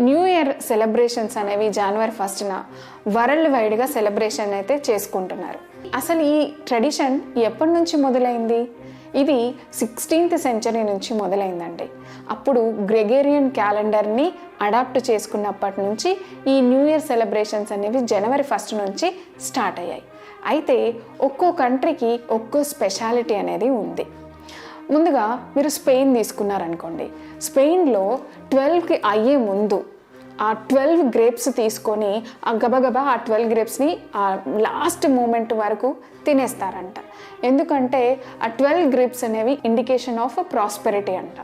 New year celebrations అనేవి జనవరి 1న world వైడ్గా celebration అయితే చేసుకుంటున్నారు. అసలు ఈ ట్రెడిషన్ ఎప్పటి నుంచి మొదలైంది? ఇది 16th సెంచరీ నుంచి మొదలైందండి. అప్పుడు గ్రెగేరియన్ క్యాలెండర్ని అడాప్ట్ చేసుకున్నప్పటి నుంచి ఈ న్యూ ఇయర్ సెలబ్రేషన్స్ అనేవి జనవరి 1 నుంచి స్టార్ట్ అయ్యాయి. అయితే ఒక్కో కంట్రీకి ఒక్కో స్పెషాలిటీ అనేది ఉంది. ముందుగా మీరు స్పెయిన్ తీసుకున్నారనుకోండి, స్పెయిన్లో 12కి అయ్యే ముందు ఆ 12 గ్రేప్స్ తీసుకొని గబగబా ఆ 12 గ్రేప్స్ని ఆ లాస్ట్ మూమెంట్ వరకు తినేస్తారంట. ఎందుకంటే ఆ 12 గ్రేప్స్ అనేవి ఇండికేషన్ ఆఫ్ ప్రాస్పెరిటీ అంట.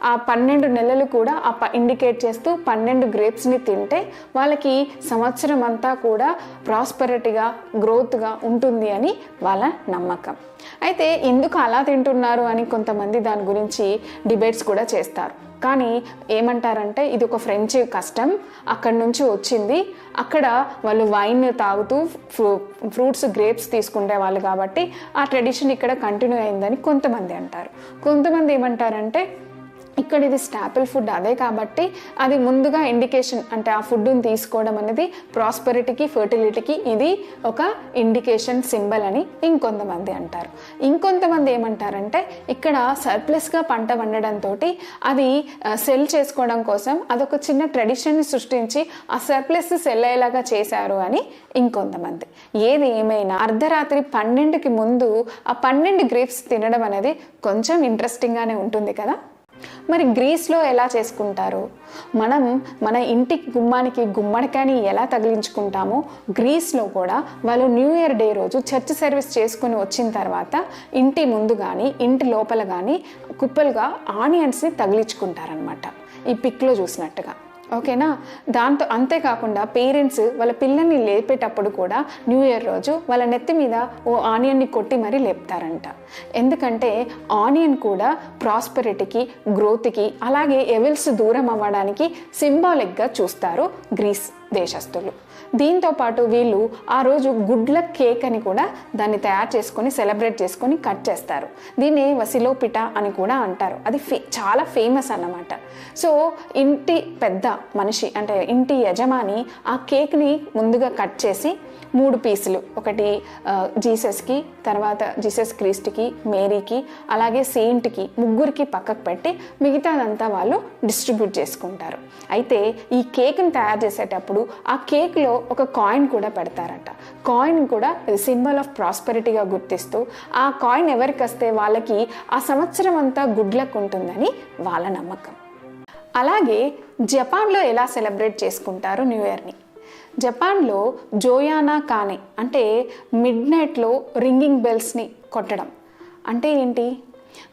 ఆ 12 నెలలు కూడా ఇండికేట్ చేస్తూ 12 గ్రేప్స్ని తింటే వాళ్ళకి సంవత్సరం అంతా కూడా ప్రాస్పెరిటీగా గ్రోత్గా ఉంటుంది అని వాళ్ళ నమ్మకం. అయితే ఎందుకు అలా తింటున్నారు అని కొంతమంది దాని గురించి డిబేట్స్ కూడా చేస్తారు. కానీ ఏమంటారంటే ఇది ఒక ఫ్రెంచ్ కస్టమ్, అక్కడి నుంచి వచ్చింది. అక్కడ వాళ్ళు వైన్ తాగుతూ ఫ్రూట్స్ గ్రేప్స్ తీసుకునే వాళ్ళు కాబట్టి ఆ ట్రెడిషన్ ఇక్కడ కంటిన్యూ అయిందని కొంతమంది అంటారు. కొంతమంది ఏమంటారంటే ఇక్కడ ఇది స్టాపిల్ ఫుడ్ అదే కాబట్టి అది ముందుగా ఇండికేషన్, అంటే ఆ ఫుడ్ని తీసుకోవడం అనేది ప్రాస్పెరిటీకి ఫర్టిలిటీకి ఇది ఒక ఇండికేషన్ సింబల్ అని ఇంకొంతమంది అంటారు. ఇంకొంతమంది ఏమంటారంటే ఇక్కడ సర్ప్లస్గా పంట వండడంతో అది సెల్ చేసుకోవడం కోసం అదొక చిన్న ట్రెడిషన్ని సృష్టించి ఆ సర్ప్లస్ సెల్ అయ్యేలాగా చేశారు అని ఇంకొంతమంది. ఏది ఏమైనా అర్ధరాత్రి 12కి ముందు ఆ 12 గ్రేప్స్ తినడం అనేది కొంచెం ఇంట్రెస్టింగ్గానే ఉంటుంది కదా. మరి గ్రీస్లో ఎలా చేసుకుంటారు? మనం మన ఇంటికి గుమ్మానికి గుమ్మడికాయని ఎలా తగిలించుకుంటామో గ్రీస్లో కూడా వాళ్ళు న్యూ ఇయర్ డే రోజు చర్చ్ సర్వీస్ చేసుకుని వచ్చిన తర్వాత ఇంటి ముందు కానీ ఇంటి లోపల కానీ కుప్పలుగా ఆనియన్స్ని తగిలించుకుంటారనమాట, ఈ పిక్లో చూసినట్టుగా. ఓకేనా? దాంతో అంతేకాకుండా పేరెంట్స్ వాళ్ళ పిల్లల్ని లేపేటప్పుడు కూడా న్యూ ఇయర్ రోజు వాళ్ళ నెత్తి మీద ఓ ఆనియన్ని కొట్టి మరీ లేపుతారంట. ఎందుకంటే ఆనియన్ కూడా ప్రాస్పెరిటీకి గ్రోత్కి అలాగే ఎవిల్స్ దూరం అవ్వడానికి సింబాలిక్గా చూస్తారు గ్రీస్ దేశస్తులు. దీంతో పాటు వీళ్ళు ఆ రోజు గుడ్ లక్ కేక్ అని కూడా దాన్ని తయారు చేసుకొని సెలబ్రేట్ చేసుకొని కట్ చేస్తారు. దీన్ని వసిలోపిట అని కూడా అంటారు. అది చాలా ఫేమస్ అన్నమాట. సో ఇంటి పెద్ద మనిషి అంటే ఇంటి యజమాని ఆ కేక్ని ముందుగా కట్ చేసి 3 పీసులు, ఒకటి జీసస్కి, తర్వాత జీసస్ క్రీస్ట్కి, మేరీకి, అలాగే సెయింట్కి, ముగ్గురికి పక్కకు పెట్టి మిగతాదంతా వాళ్ళు డిస్ట్రిబ్యూట్ చేసుకుంటారు. అయితే ఈ కేక్ని తయారు చేసేటప్పుడు ఆ కేక్లో ఒక కాయిన్ కూడా పెడతారట. కాయిన్ కూడా సింబల్ ఆఫ్ ప్రాస్పెరిటీగా గుర్తిస్తూ ఆ కాయిన్ ఎవరికి వస్తే వాళ్ళకి ఆ సంవత్సరం అంతా గుడ్ లక్ ఉంటుందని వాళ్ళ నమ్మకం. అలాగే జపాన్లో ఎలా సెలబ్రేట్ చేసుకుంటారు న్యూ ఇయర్ని? జపాన్లో జోయానా కానే అంటే మిడ్ నైట్లో రింగింగ్ బెల్స్ని కొట్టడం అంటే ఏంటి?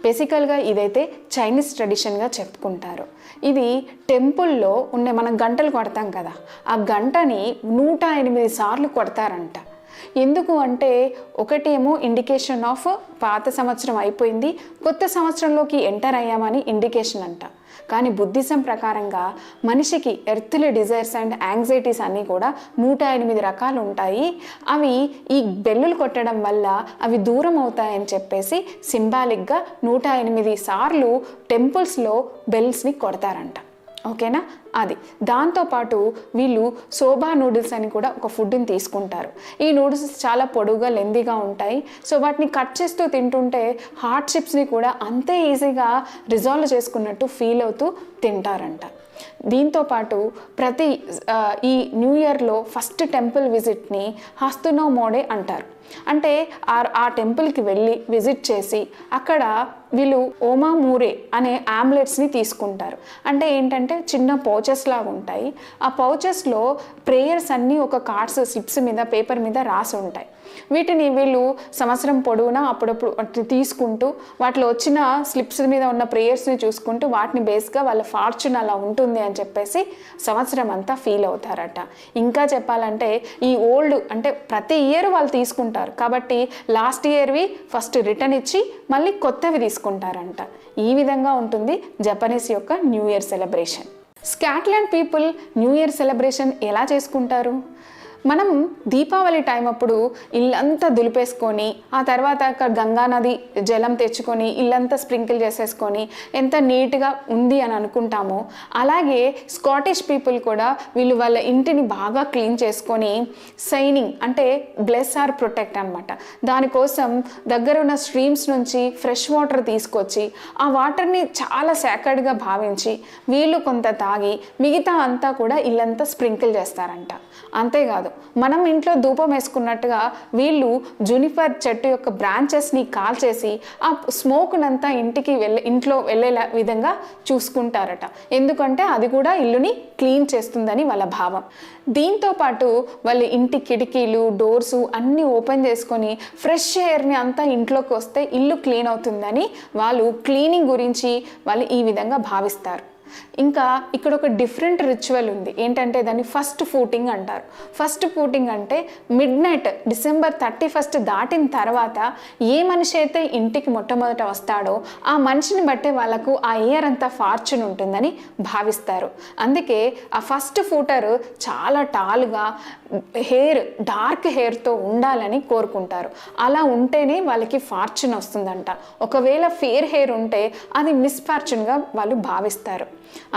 బేసికల్గా ఇదైతే చైనీస్ ట్రెడిషన్గా చెప్పుకుంటారు. ఇది టెంపుల్లో ఉండే మనం గంటలు కొడతాం కదా, ఆ గంటని 108 సార్లు కొడతారంట. ఎందుకు అంటే ఒకటేమో ఇండికేషన్ ఆఫ్ పాత సంవత్సరం అయిపోయింది, కొత్త సంవత్సరంలోకి ఎంటర్ అయ్యామని ఇండికేషన్ అంట. కానీ బుద్ధిజం ప్రకారంగా మనిషికి ఎర్త్లీ డిజైర్స్ అండ్ యాంగ్జైటీస్ అన్నీ కూడా 108 రకాలు ఉంటాయి. అవి ఈ బెల్లులు కొట్టడం వల్ల అవి దూరం అవుతాయని చెప్పేసి సింబాలిక్గా 108 సార్లు టెంపుల్స్లో బెల్స్ని కొడతారంట. ఓకేనా? అది దాంతోపాటు వీళ్ళు సోబా నూడిల్స్ అని కూడా ఒక ఫుడ్ని తీసుకుంటారు. ఈ నూడిల్స్ చాలా పొడుగుగా లెందీగా ఉంటాయి. సో వాటిని కట్ చేస్తూ తింటుంటే హార్డ్షిప్స్ని కూడా అంతే ఈజీగా రిజాల్వ్ చేసుకున్నట్టు ఫీల్ అవుతూ తింటారంట. దీంతోపాటు ప్రతి ఈ న్యూ ఇయర్లో ఫస్ట్ టెంపుల్ విజిట్ని హస్తునో మోడే అంటారు. అంటే ఆ టెంపుల్కి వెళ్ళి విజిట్ చేసి అక్కడ వీళ్ళు ఓమా మూరే అనే ఆమ్లెట్స్ని తీసుకుంటారు. అంటే ఏంటంటే చిన్న పౌచెస్ లాగా ఉంటాయి. ఆ పౌచెస్లో ప్రేయర్స్ అన్నీ ఒక కార్డ్స్ స్లిప్స్ మీద పేపర్ మీద రాసి ఉంటాయి. వీటిని వీళ్ళు సంవత్సరం పొడవునా అప్పుడప్పుడు తీసుకుంటూ వాటిలో వచ్చిన స్లిప్స్ మీద ఉన్న ప్రేయర్స్ని చూసుకుంటూ వాటిని బేస్గా వాళ్ళ ఫార్చ్యూన్ అలా ఉంటుంది అని చెప్పేసి సంవత్సరం అంతా ఫీల్ అవుతారట. ఇంకా చెప్పాలంటే ఈ ఓల్డ్ అంటే ప్రతి ఇయర్ వాళ్ళు తీసుకుంటారు కాబట్టి లాస్ట్ ఇయర్వి ఫస్ట్ రిటర్న్ ఇచ్చి మళ్ళీ కొత్తవి తీసుకుంటారంట. ఈ విధంగా ఉంటుంది జపనీస్ యొక్క new year celebration. Scotland people new year celebration ఎలా చేసుకుంటారు? మనం దీపావళి టైం అప్పుడు ఇల్లంతా దులిపేసుకొని ఆ తర్వాత అక్కడ గంగా నది జలం తెచ్చుకొని ఇల్లంతా స్ప్రింకిల్ చేసేసుకొని ఎంత నీట్గా ఉంది అని అనుకుంటామో, అలాగే స్కాటిష్ పీపుల్ కూడా వీళ్ళు వాళ్ళ ఇంటిని బాగా క్లీన్ చేసుకొని సైనింగ్ అంటే బ్లెస్ ఆర్ ప్రొటెక్ట్ అనమాట, దానికోసం దగ్గర ఉన్న స్ట్రీమ్స్ నుంచి ఫ్రెష్ వాటర్ తీసుకొచ్చి ఆ వాటర్ని చాలా సేకర్డ్గా భావించి వీళ్ళు కొంత తాగి మిగతా అంతా కూడా ఇల్లంతా స్ప్రింకిల్ చేస్తారంట. అంతేకాదు, మనం ఇంట్లో ధూపం వేసుకున్నట్టుగా వీళ్ళు జునిఫర్ చెట్టు యొక్క బ్రాంచెస్ని కాల్చేసి ఆ స్మోక్నంతా ఇంట్లో వెళ్ళేలా విధంగా చూసుకుంటారట. ఎందుకంటే అది కూడా ఇల్లుని క్లీన్ చేస్తుందని వాళ్ళ భావం. దీంతో పాటు వాళ్ళ ఇంటి కిటికీలు డోర్సు అన్నీ ఓపెన్ చేసుకొని ఫ్రెష్ ఎయిర్ని అంతా ఇంట్లోకి వస్తే ఇల్లు క్లీన్ అవుతుందని వాళ్ళు క్లీనింగ్ గురించి వాళ్ళు ఈ విధంగా భావిస్తారు. ఇంకా ఇక్కడ ఒక డిఫరెంట్ రిచువల్ ఉంది. ఏంటంటే దాన్ని ఫస్ట్ ఫూటింగ్ అంటారు. ఫస్ట్ ఫూటింగ్ అంటే మిడ్ నైట్ డిసెంబర్ 31 దాటిన తర్వాత ఏ మనిషి అయితే ఇంటికి మొట్టమొదట వస్తాడో ఆ మనిషిని బట్టే వాళ్ళకు ఆ ఇయర్ అంతా ఫార్చ్యూన్ ఉంటుందని భావిస్తారు. అందుకే ఆ ఫస్ట్ ఫూటర్ చాలా టాల్గా డార్క్ హెయిర్తో ఉండాలని కోరుకుంటారు. అలా ఉంటేనే వాళ్ళకి ఫార్చ్యూన్ వస్తుందంట. ఒకవేళ ఫేర్ హెయిర్ ఉంటే అది మిస్ఫార్చ్యూన్గా వాళ్ళు భావిస్తారు.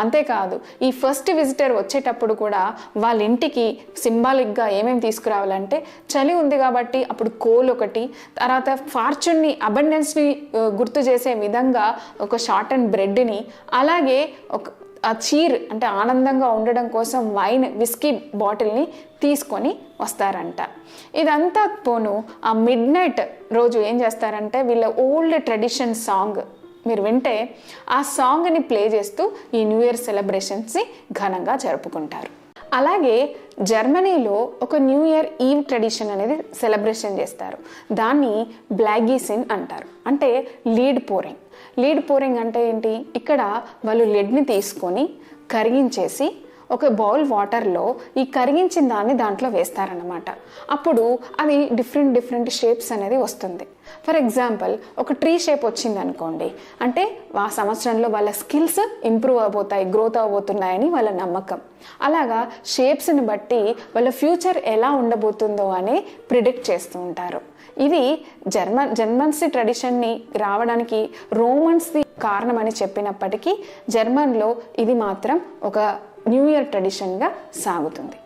అంతేకాదు, ఈ ఫస్ట్ విజిటర్ వచ్చేటప్పుడు కూడా వాళ్ళ ఇంటికి సింబాలిక్గా ఏమేమి తీసుకురావాలంటే చలి ఉంది కాబట్టి అప్పుడు కోల్ ఒకటి, తర్వాత ఫార్చ్యూన్ని అబండెన్స్ని గుర్తు చేసే విధంగా ఒక షార్ట్ అండ్ బ్రెడ్ని, అలాగే ఒక ఆ చీర్ అంటే ఆనందంగా ఉండడం కోసం వైన్ విస్కీ బాటిల్ని తీసుకొని వస్తారంట. ఇదంతా పోను ఆ మిడ్ నైట్ రోజు ఏం చేస్తారంటే వీళ్ళ ఓల్డ్ ట్రెడిషన్ సాంగ్ మీరు వింటే ఆ సాంగ్ని ప్లే చేస్తూ ఈ న్యూ ఇయర్ సెలబ్రేషన్స్ని ఘనంగా జరుపుకుంటారు. అలాగే జర్మనీలో ఒక న్యూ ఇయర్ ఈవ్ ట్రెడిషన్ అనేది సెలబ్రేషన్ చేస్తారు. దాన్ని బ్లాగీసిన్ అంటారు. అంటే లీడ్ పోరింగ్. లీడ్ పోరింగ్ అంటే ఏంటి? ఇక్కడ వాళ్ళు లెడ్ని తీసుకొని కరిగించేసి ఒక బౌల్ వాటర్లో ఈ కరిగించిన దాన్ని దాంట్లో వేస్తారన్నమాట. అప్పుడు అది డిఫరెంట్ షేప్స్ అనేది వస్తుంది. ఫర్ ఎగ్జాంపుల్, ఒక ట్రీ షేప్ వచ్చింది అనుకోండి, అంటే ఆ సంవత్సరంలో వాళ్ళ స్కిల్స్ ఇంప్రూవ్ అవబోతాయి, గ్రోత్ అవబోతున్నాయని వాళ్ళ నమ్మకం. అలాగా షేప్స్ని బట్టి వాళ్ళ ఫ్యూచర్ ఎలా ఉండబోతుందో అని ప్రిడిక్ట్ చేస్తూ ఉంటారు. ఇది జర్మన్స్ ట్రెడిషన్ని రావడానికి రోమన్స్ది కారణమని చెప్పినప్పటికీ జర్మన్లో ఇది మాత్రం ఒక న్యూ ఇయర్ ట్రెడిషన్గా సాగుతుంది.